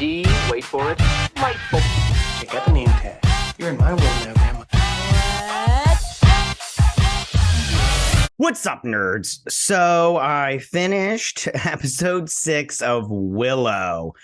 D, wait for it, delightful. Check out the name tag. You're in my world now, Grandma. What's up, nerds? So I finished episode 6 of Willow.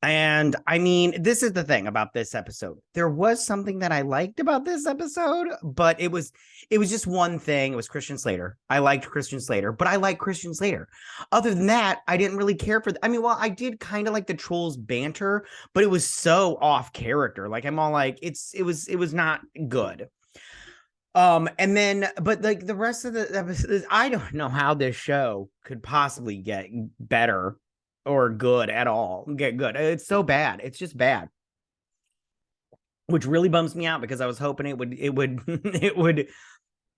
And I mean, this is the thing about this episode. There was something that I liked about this episode, but it was just one thing. It was Christian Slater. I liked Christian Slater, but I like Christian Slater. Other than that, I didn't really care for. I mean, well, I did kind of like the trolls banter, but it was so off character. Like I'm all like, it was not good. And then, but like the rest of the episodes, I don't know how this show could possibly get better or good at all. Get good. It's so bad. It's just bad. Which really bums me out because I was hoping it would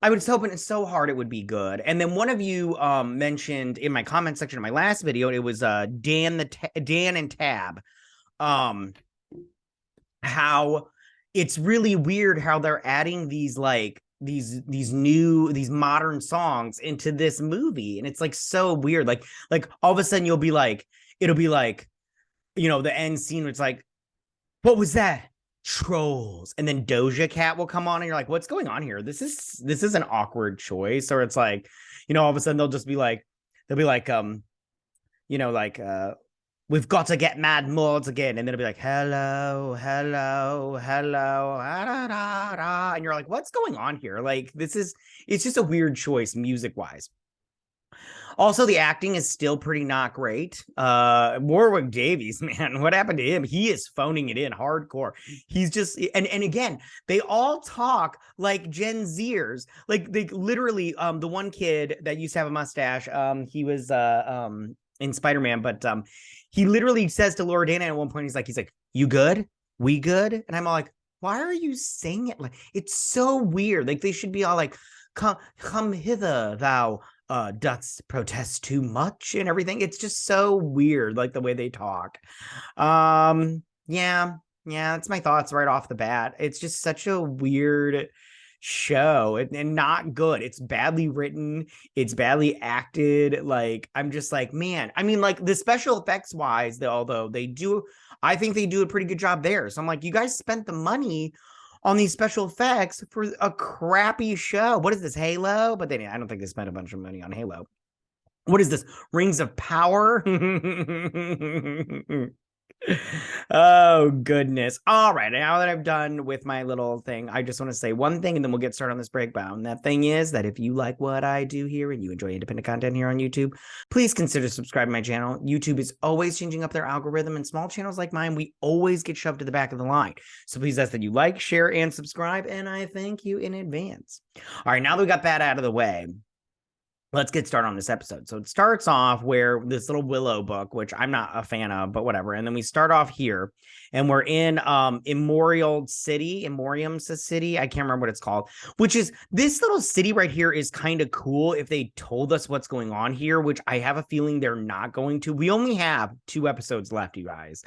I was hoping it's so hard it would be good. And then one of you mentioned in my comment section of my last video, it was Dan and Tab. How it's really weird how they're adding these like these modern songs into this movie, and it's like so weird. Like all of a sudden it'll be like, you know, the end scene, it's like, what was that? Trolls. And then Doja Cat will come on and you're like, what's going on here? This is an awkward choice. Or it's like, you know, all of a sudden they'll be like, you know, like we've got to get mad mods again. And then it'll be like, hello, hello, hello. Da, da, da. And you're like, what's going on here? Like, it's just a weird choice music wise. Also, the acting is still pretty not great. Warwick Davies, man, what happened to him? He is phoning it in hardcore. He's just, and again, they all talk like Gen Zers. Like they literally, the one kid that used to have a mustache, he was in Spider-Man, but he literally says to Laura Dana at one point, he's like, you good? We good? And I'm all like, why are you saying it? Like, it's so weird. Like they should be all like, come hither, thou dost protest too much and everything. It's just so weird, like the way they talk. Yeah, that's my thoughts right off the bat. It's just such a weird show and not good. It's badly written, it's badly acted. Like I'm just like, man, I mean, like the special effects wise, although I think they do a pretty good job there. So I'm like, you guys spent the money on these special effects for a crappy show. What is this, Halo? But then I don't think they spent a bunch of money on Halo. What is this, Rings of Power? Oh, goodness. All right, now that I've done with my little thing, I just want to say one thing, and then we'll get started on this breakdown. That thing is that if you like what I do here and you enjoy independent content here on YouTube, please consider subscribing to my channel. YouTube is always changing up their algorithm, and small channels like mine, we always get shoved to the back of the line. So please ask that you like, share, and subscribe, and I thank you in advance. All right, now that we got that out of the way, let's get started on this episode. So it starts off where this little Willow book, which I'm not a fan of, but whatever. And then we start off here and we're in Immorium City. I can't remember what it's called, which is this little city right here is kind of cool if they told us what's going on here, which I have a feeling they're not going to. We only have 2 episodes left, you guys.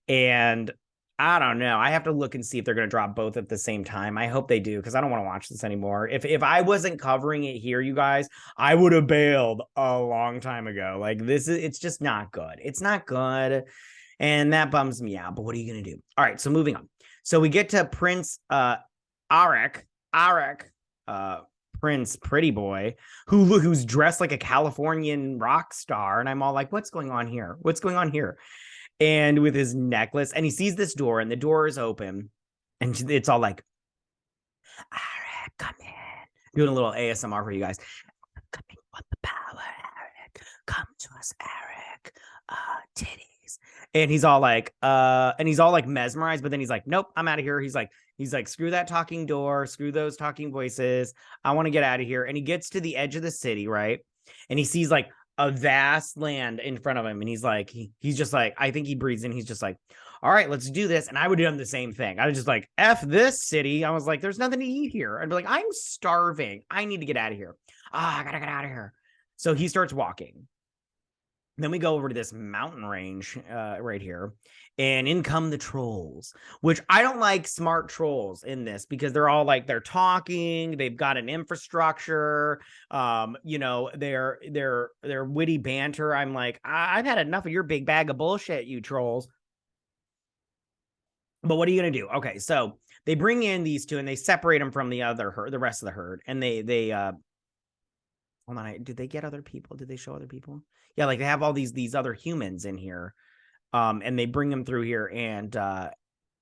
And I don't know. I have to look and see if they're going to drop both at the same time. I hope they do, because I don't want to watch this anymore. If I wasn't covering it here, you guys, I would have bailed a long time ago. Like it's just not good. It's not good. And that bums me out. But what are you going to do? All right. So moving on. So we get to Prince Arik, Prince Pretty Boy, who's dressed like a Californian rock star. And I'm all like, what's going on here? What's going on here? And with his necklace, and he sees this door, and the door is open, and it's all like, Eric, come in. Doing a little ASMR for you guys. Coming with the power, Eric. Come to us, Eric. Titties. And he's all like, mesmerized, but then he's like, nope, I'm out of here. He's like, screw that talking door, screw those talking voices. I want to get out of here. And he gets to the edge of the city, right? And he sees like a vast land in front of him, and he's like, he's just like, I think he breathes in. He's just like, all right, let's do this. And I would have done the same thing. I was just like, F this city. I was like, there's nothing to eat here. I'd be like, I'm starving. I need to get out of here. I gotta get out of here. So he starts walking. Then we go over to this mountain range right here, and in come the trolls, which I don't like smart trolls in this because they're all like, they're talking, they've got an infrastructure, you know, they're witty banter. I'm like, I've had enough of your big bag of bullshit, you trolls. But what are you gonna do? Okay, so they bring in these two and they separate them from the other herd, the rest of the herd, and they hold on, did they get other people? Did they show other people? Yeah, like they have all these other humans in here, and they bring them through here and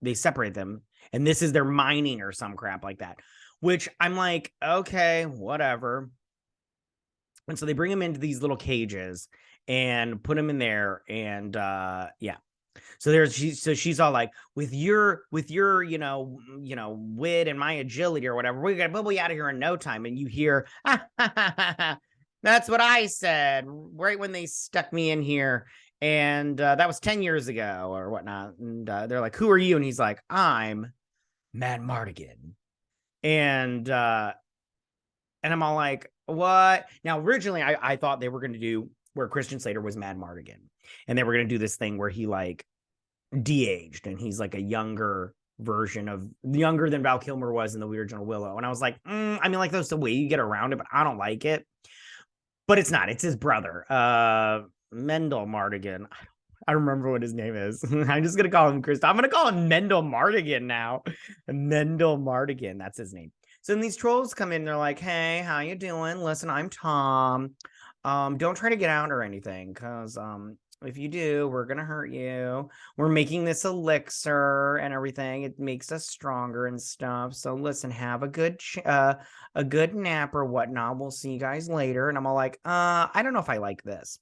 they separate them, and this is their mining or some crap like that, which I'm like, okay, whatever. And so they bring them into these little cages and put them in there, and yeah. So she's all like, with your wit and my agility or whatever, we're gonna bubble you out of here in no time. And you hear, that's what I said right when they stuck me in here, and that was 10 years ago or whatnot. And they're like, who are you? And he's like, I'm Mad Martigan. And I'm all like, what? Now originally I thought they were going to do where Christian Slater was Mad Martigan, and they were going to do this thing where he like de-aged and he's like a younger than Val Kilmer was in the original Willow. And I was like, I mean, like, that's the way you get around it, but I don't like it. But it's not. It's his brother, Mendel Martigan. I don't remember what his name is. I'm just gonna call him Chris. I'm gonna call him Mendel Martigan now. Mendel Martigan, that's his name. So then these trolls come in. They're like, "Hey, how you doing? Listen, I'm Tom. Don't try to get out or anything, because if you do, we're gonna hurt you. We're making this elixir and everything. It makes us stronger and stuff. So listen, have a good nap or whatnot. We'll see you guys later." And I'm all like, I don't know if I like this.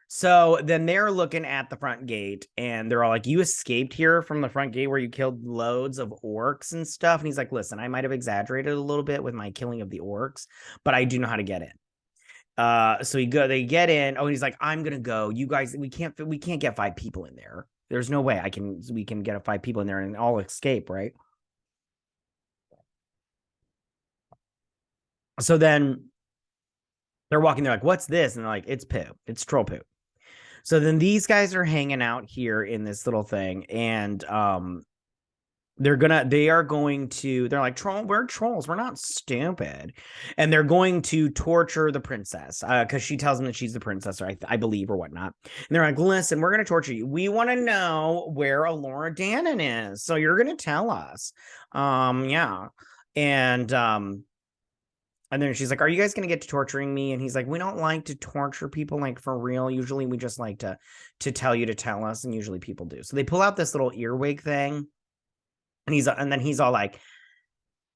So then they're looking at the front gate and they're all like, you escaped here from the front gate where you killed loads of orcs and stuff. And he's like, listen, I might have exaggerated a little bit with my killing of the orcs, but I do know how to get in. So they get in. Oh, and he's like, I'm gonna go. You guys, we can't get 5 people in there. There's no way we can get 5 people in there and all escape, right? So then they're walking, they're like, what's this? And they're like, it's poo. It's troll poo. So then these guys are hanging out here in this little thing, and they're like, we're trolls, we're not stupid, and they're going to torture the princess because she tells them that she's the princess, or I believe, or whatnot. And they're like, listen, we're going to torture you. We want to know where Alora Dannon is, so you're going to tell us. Yeah. And then she's like, are you guys going to get to torturing me? And he's like, we don't like to torture people, like, for real. Usually we just like to tell you to tell us. And usually people do. So they pull out this little earwig thing. And then he's all like,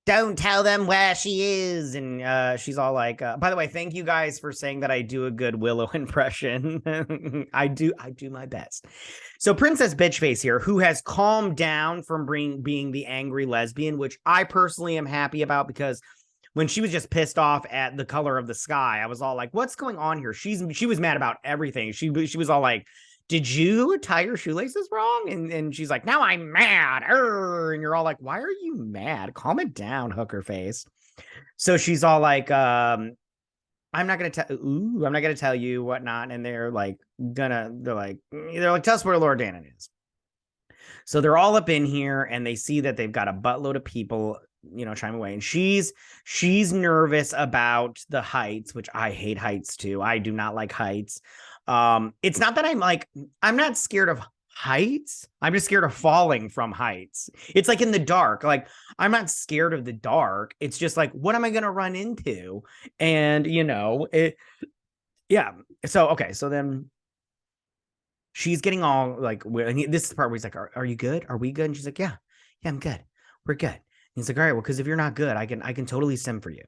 don't tell them where she is. And she's all like, by the way, thank you guys for saying that I do a good Willow impression. I do my best. So Princess Bitchface here, who has calmed down from being the angry lesbian, which I personally am happy about, because when she was just pissed off at the color of the sky, I was all like, what's going on here? She was mad about everything. She was all like, did you tie your shoelaces wrong? And she's like, now I'm mad. And you're all like, why are you mad? Calm it down, hooker face. So she's all like, I'm not gonna tell you whatnot. And they're like, tell us where Lord Dannon is. So they're all up in here and they see that they've got a buttload of people, chime away. And she's nervous about the heights, which I hate heights too. I do not like heights. It's not that I'm not scared of heights. I'm just scared of falling from heights. It's like in the dark. Like, I'm not scared of the dark. It's just like, what am I going to run into? And, yeah. So, okay. So then she's getting all like, this is the part where he's like, are you good? Are we good? And she's like, yeah, I'm good. We're good. And he's like, all right, well, because if you're not good, I can totally sim for you.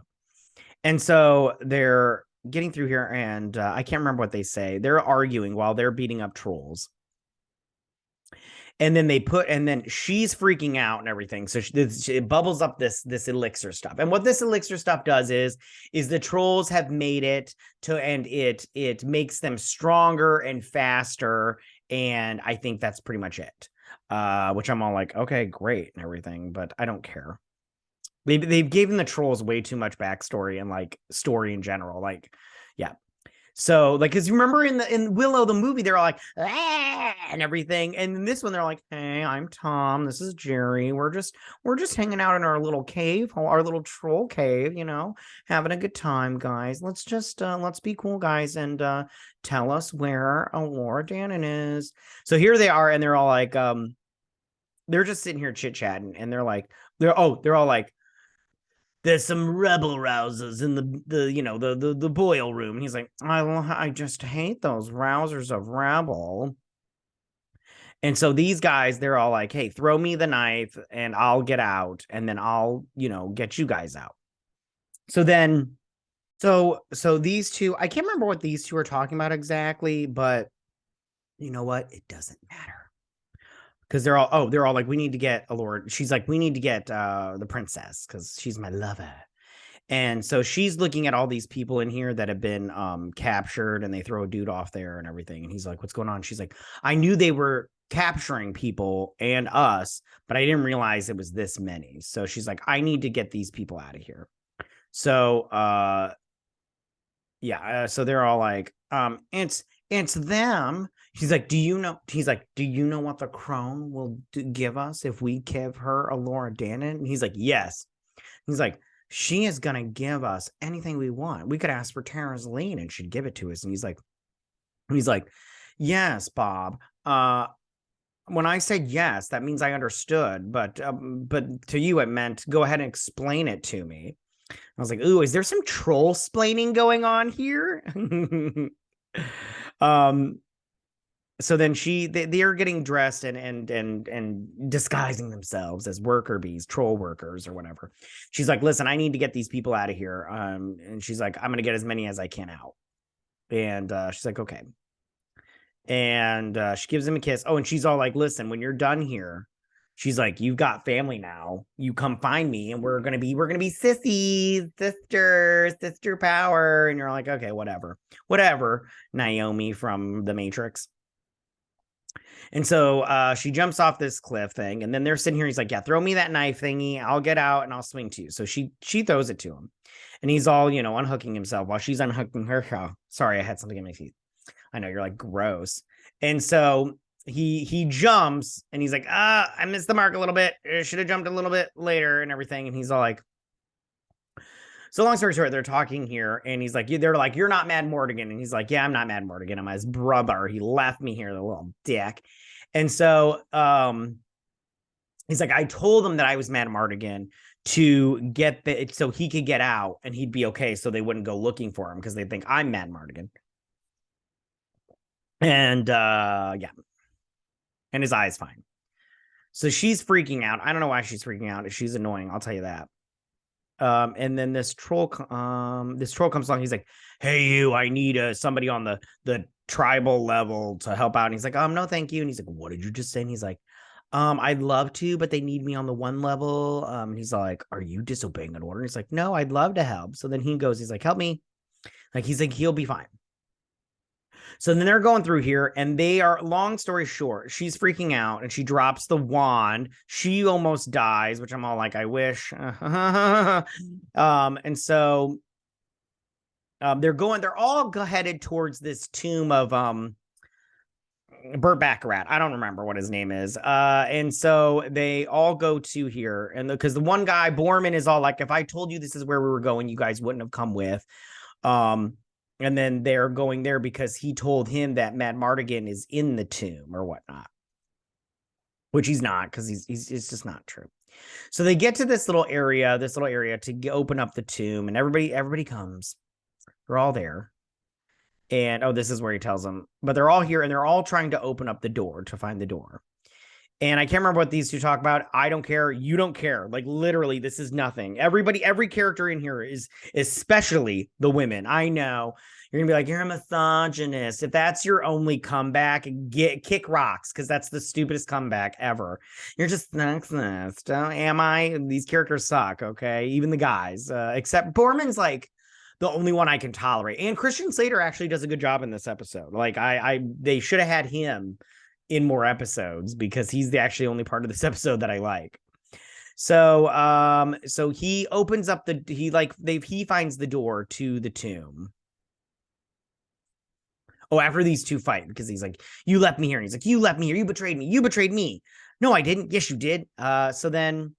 And so they're getting through here, and I can't remember what they say. They're arguing while they're beating up trolls. And then she's freaking out and everything. So it bubbles up this elixir stuff. And what this elixir stuff does is the trolls have made it and it makes them stronger and faster. And I think that's pretty much it. Which I'm all like, okay, great and everything, but I don't care. They've given the trolls way too much backstory and like story in general. Like, yeah. So, like, because you remember in Willow, the movie, they're all like, and everything. And in this one, they're like, hey, I'm Tom. This is Jerry. We're just hanging out in our little cave, our little troll cave, having a good time, guys. Let's be cool, guys, and tell us where Alora Dannon is. So here they are, and they're all like, they're just sitting here chit-chatting, and they're all like, there's some rebel rousers in the boil room. And he's like, I just hate those rousers of rebel. And so these guys, they're all like, hey, throw me the knife and I'll get out, and then I'll, get you guys out. So then, so these two, I can't remember what these two are talking about exactly, but you know what? It doesn't matter. Because they're all like, we need to get Allura. She's like, we need to get the princess because she's my lover. And so she's looking at all these people in here that have been captured, and they throw a dude off there and everything. And he's like, what's going on? She's like, I knew they were capturing people and us, but I didn't realize it was this many. So she's like, I need to get these people out of here. So so they're all like, it's them. He's like, do you know what the crone will give us if we give her Allura Dannon? And he's like, yes. He's like, she is gonna give us anything we want. We could ask for Tara's lien and she'd give it to us. And he's like, yes, Bob. When I said yes, that means I understood, but to you it meant go ahead and explain it to me. I was like, ooh, is there some troll splaining going on here? So then they are getting dressed and disguising themselves as worker bees, troll workers or whatever. She's like, listen, I need to get these people out of here. And she's like, I'm gonna get as many as I can out. And she's like, okay. And she gives him a kiss. Oh, and she's all like, listen, when you're done here, she's like, you've got family now. You come find me, and we're gonna be sissies, sister power. And you're like, okay, whatever, Naomi from The Matrix. And so she jumps off this cliff thing, and then they're sitting here. He's like, yeah, throw me that knife thingy. I'll get out and I'll swing to you. So she throws it to him, and he's all, unhooking himself while she's unhooking her. Oh, sorry, I had something in my feet. I know, you're like, gross. And so he jumps, and he's like, I missed the mark a little bit. I should have jumped a little bit later and everything. And he's all like, so long story short, they're talking here, and he's like, they're like, you're not Mad Martigan. And he's like, yeah, I'm not Mad Martigan. I'm his brother. He left me here, the little dick. And so he's like, I told him that I was Mad Martigan to get so he could get out and he'd be okay, so they wouldn't go looking for him because they think I'm Mad Martigan. And and his eye's fine. So she's freaking out. I don't know why she's freaking out. She's annoying, I'll tell you that. And then this troll comes along. He's like, hey, you, I need somebody on the tribal level to help out. And he's like, no, thank you. And he's like, what did you just say? And he's like, I'd love to, but they need me on the one level. And he's like, are you disobeying an order? And he's like, no, I'd love to help. So then he's like, help me. Like, he's like, he'll be fine. So then they're going through here, and they are, long story short, she's freaking out, and she drops the wand. She almost dies, which I'm all like, I wish. And so they're all headed towards this tomb of Burt Baccarat. I don't remember what his name is. And so they all go to here, and because the one guy, Borman, is all like, if I told you this is where we were going, you guys wouldn't have come with. And then they're going there because he told him that Mad Martigan is in the tomb or whatnot, which he's not, because it's just not true. So they get to this little area to open up the tomb, and everybody comes. They're all there. And this is where he tells them, but they're all here, and they're all trying to open up the door to find the door. And I can't remember what these two talk about. I don't care. You don't care. Like, literally, this is nothing. Every character in here is, especially the women. I know you're going to be like, you're a misogynist. If that's your only comeback, kick rocks, because that's the stupidest comeback ever. You're just sexist. Am I? These characters suck, okay? Even the guys. Except Borman's like the only one I can tolerate. And Christian Slater actually does a good job in this episode. Like, they should have had him in more episodes, because he's the actually only part of this episode that I like. So so he opens up he finds the door to the tomb. After these two fight, because he's like, you left me here, and he's like, you left me here, you betrayed me. No, I didn't. Yes, you did. So then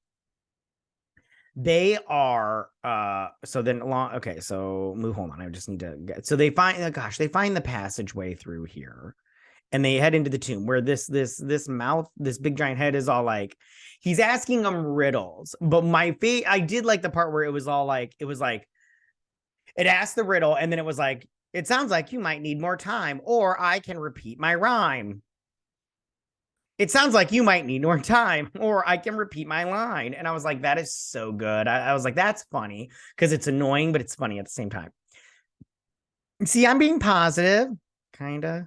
they are so move, hold on, I just need to get, so they find the passageway through here. and they head into the tomb where this mouth, this big giant head is all like, he's asking them riddles. But I did like the part where it was like, it asked the riddle, and then it was like, it sounds like you might need more time, or I can repeat my rhyme. It sounds like you might need more time, or I can repeat my line. And I was like, that is so good. I was like, that's funny, because it's annoying, but it's funny at the same time. See, I'm being positive, kind of.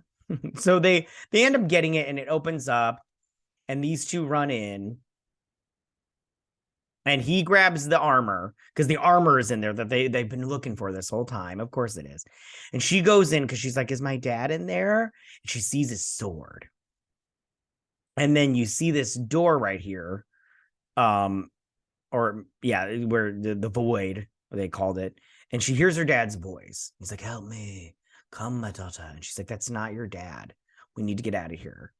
So they end up getting it, and it opens up, and these two run in, and he grabs the armor, because the armor is in there that they've been looking for this whole time. Of course it is. And she goes in because she's like, is my dad in there? And she sees his sword. And then you see this door right here, where the void, they called it. And she hears her dad's voice. He's like, help me, come, my daughter. And she's like, that's not your dad. We need to get out of here.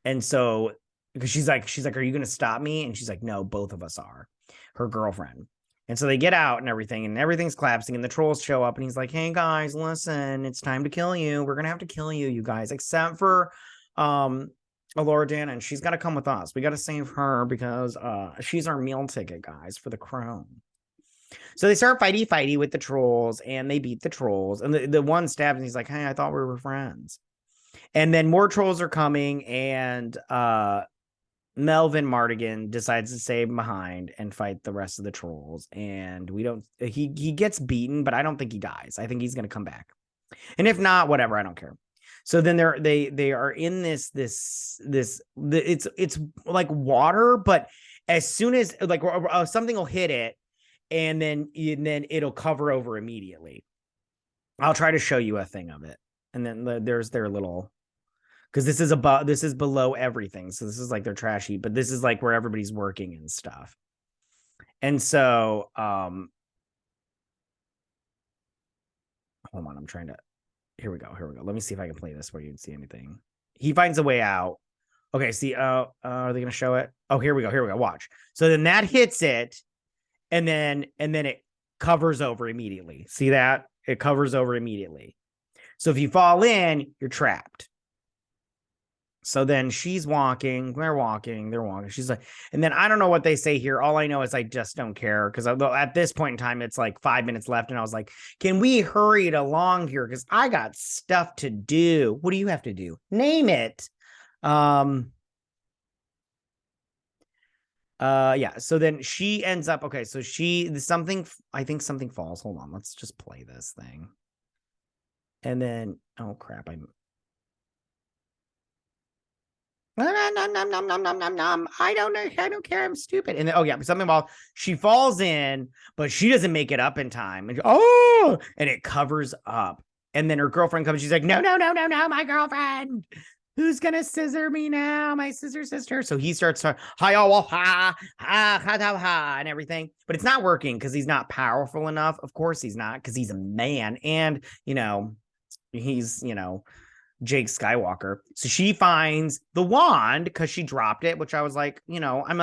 And so, because she's like, are you going to stop me? And she's like, no, both of us are, her girlfriend. And so they get out and everything's collapsing, and the trolls show up, and he's like, hey guys, listen, it's time to kill you. We're going to have to kill you guys, except for, Laura Dan, and she's got to come with us. We got to save her because she's our meal ticket, guys, for the crown. So they start fighty with the trolls, and they beat the trolls. And the one stabs, and he's like, hey, I thought we were friends. And then more trolls are coming, and Melvin Martigan decides to stay behind and fight the rest of the trolls. And he gets beaten, but I don't think he dies. I think he's going to come back. And if not, whatever, I don't care. So then they are in this it's like water, but as soon as like something will hit it, and then it'll cover over immediately. I'll try to show you a thing of it, and then there's their little, because this is below everything, so this is like their trash heap, but this is like where everybody's working and stuff. And so hold on, I'm trying to. Here we go. Let me see if I can play this where you can see anything. He finds a way out. Okay, see, are they going to show it? Oh, here we go. Watch. So then that hits it, and then it covers over immediately. See that? It covers over immediately. So if you fall in, you're trapped. So then she's walking, they're walking. She's like, and then I don't know what they say here. All I know is I just don't care, because at this point in time, it's like 5 minutes left. And I was like, can we hurry it along here? Because I got stuff to do. What do you have to do? Name it. Yeah. So then she ends up, okay. So I think something falls. Hold on. Let's just play this thing. And then, oh crap. I don't know. I don't care. I'm stupid. And then, oh yeah, something about she falls in, but she doesn't make it up in time. And and it covers up. And then her girlfriend comes. She's like, no, my girlfriend. Who's gonna scissor me now? My scissor sister. So he starts to ha and everything, but it's not working because he's not powerful enough. Of course he's not, because he's a man, and he's Jake Skywalker. So she finds the wand because she dropped it, which I was like, I'm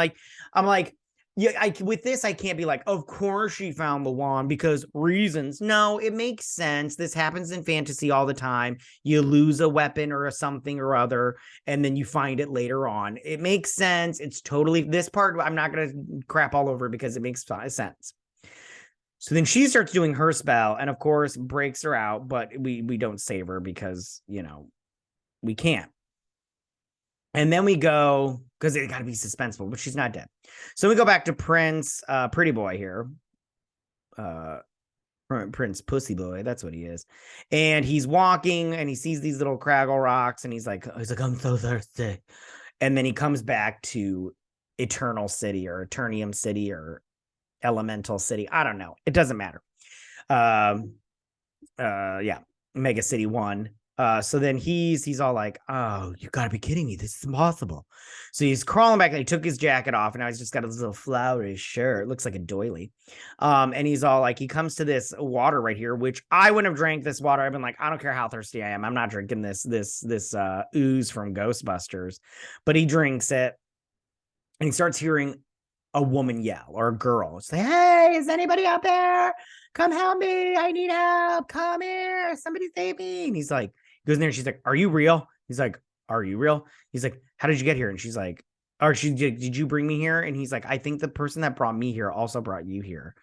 like, yeah, with this, I can't be like, of course she found the wand because reasons. No, it makes sense. This happens in fantasy all the time. You lose a weapon or something or other, and then you find it later on. It makes sense. It's totally, this part, I'm not going to crap all over because it makes sense. So then she starts doing her spell, and of course breaks her out, but we don't save her because, we can't. And then we go, because it got to be suspenseful, but she's not dead. So we go back to Prince, Pretty Boy here. Prince Pussy Boy, that's what he is. And he's walking, and he sees these little Craggle rocks, and he's like, I'm so thirsty. And then he comes back to Eternal City or Eternium City or Elemental City. I don't know. It doesn't matter. Yeah, Mega City 1. So then he's all like, oh, you gotta be kidding me. This is impossible. So he's crawling back, and he took his jacket off, and now he's just got his little flowery shirt. It looks like a doily. And he's all like, he comes to this water right here, which I wouldn't have drank this water. I've been like, I don't care how thirsty I am. I'm not drinking this ooze from Ghostbusters. But he drinks it, and he starts hearing a woman yell, or a girl say, hey, is anybody out there? Come help me. I need help. Come here. Somebody save me. And he's like, goes in there, and she's like, are you real? He's like, are you real? He's like, how did you get here? And she's like, or did you bring me here? And he's like, I think the person that brought me here also brought you here.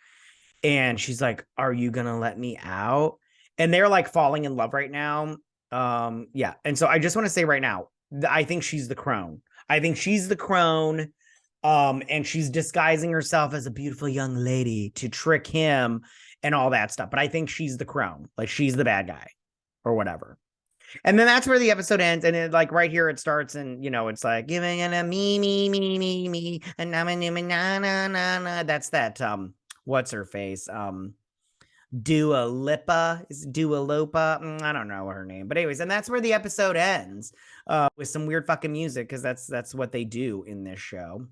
And she's like, are you gonna let me out? And they're like falling in love right now. Yeah. And so I just want to say right now, I think she's the crone. I think she's the crone. And she's disguising herself as a beautiful young lady to trick him and all that stuff. But I think she's the crone, like she's the bad guy or whatever. And then that's where the episode ends. And it, like right here, it starts, and you know, it's like giving it a me, and I'm a na na na na. That's that what's her face? Dua Lipa, is Dua Lipa? I don't know her name, but anyways, and that's where the episode ends, with some weird fucking music, because that's what they do in this show.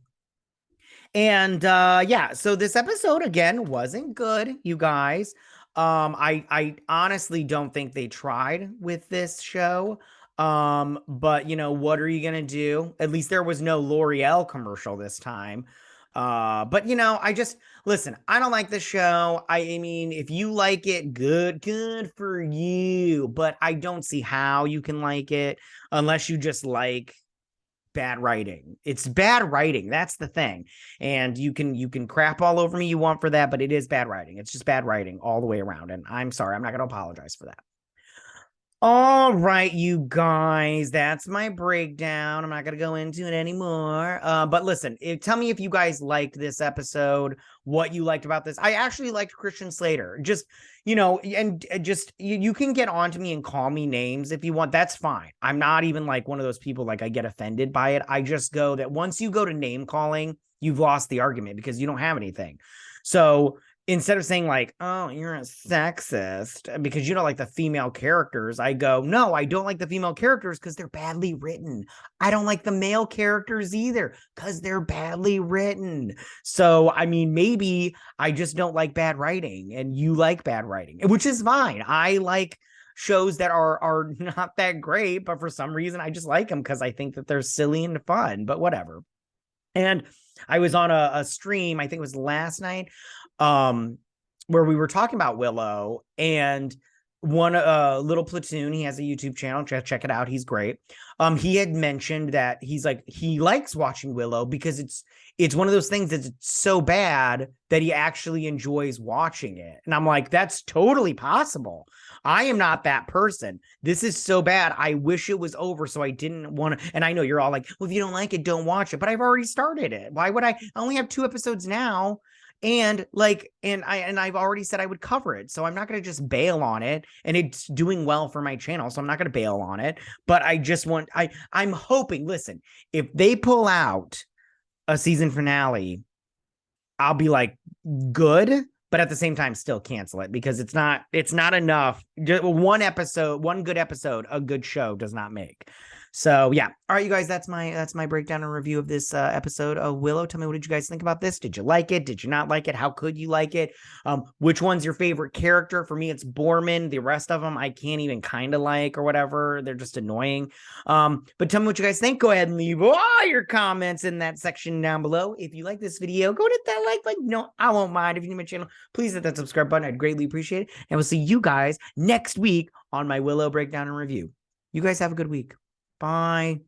And yeah, so this episode again wasn't good, you guys. I honestly don't think they tried with this show. But you know, what are you gonna do? At least there was no L'Oreal commercial this time. But you know, I just listen, I don't like the show. I mean, if you like it, good for you. But I don't see how you can like it unless you just like bad writing. It's bad writing. That's the thing. And you can crap all over me you want for that, but it is bad writing. It's just bad writing all the way around. And I'm sorry, I'm not going to apologize for that. All right, you guys, that's my breakdown. I'm not going to go into it anymore. But listen, tell me if you guys liked this episode, what you liked about this. I actually liked Christian Slater. Just, you know, and just you can get on to me and call me names if you want. That's fine. I'm not even like one of those people like I get offended by it. I just go that once you go to name calling, you've lost the argument because you don't have anything. So instead of saying like, oh, you're a sexist because you don't like the female characters, I go, no, I don't like the female characters because they're badly written. I don't like the male characters either because they're badly written. So, I mean, maybe I just don't like bad writing and you like bad writing, which is fine. I like shows that are not that great, but for some reason I just like them because I think that they're silly and fun, but whatever. And I was on a stream, I think it was last night, where we were talking about Willow, and one Little Platoon, he has a YouTube channel, check it out, he's great. He had mentioned that he's like, he likes watching Willow because it's one of those things that's so bad that he actually enjoys watching it. And I'm like, that's totally possible. I am not that person. This is so bad. I wish it was over so I didn't want to. And I know you're all like, well, if you don't like it, don't watch it. But I've already started it. Why would I only have 2 episodes now? And like, I've already said I would cover it. So I'm not going to just bail on it. And it's doing well for my channel. So I'm not going to bail on it. But I just want, I'm hoping, listen, if they pull out a season finale, I'll be like, good. But at the same time, still cancel it because it's not enough. Just one episode, one good episode, a good show does not make. So yeah. All right, you guys, that's my breakdown and review of this episode of Willow. Tell me, what did you guys think about this? Did you like it? Did you not like it? How could you like it? Which one's your favorite character? For me, it's Borman. The rest of them I can't even kind of like or whatever. They're just annoying. But tell me what you guys think. Go ahead and leave all your comments in that section down below. If you like this video, go hit that like button. No, I won't mind. If you're new to my channel, please hit that subscribe button. I'd greatly appreciate it. And we'll see you guys next week on my Willow breakdown and review. You guys have a good week. Bye.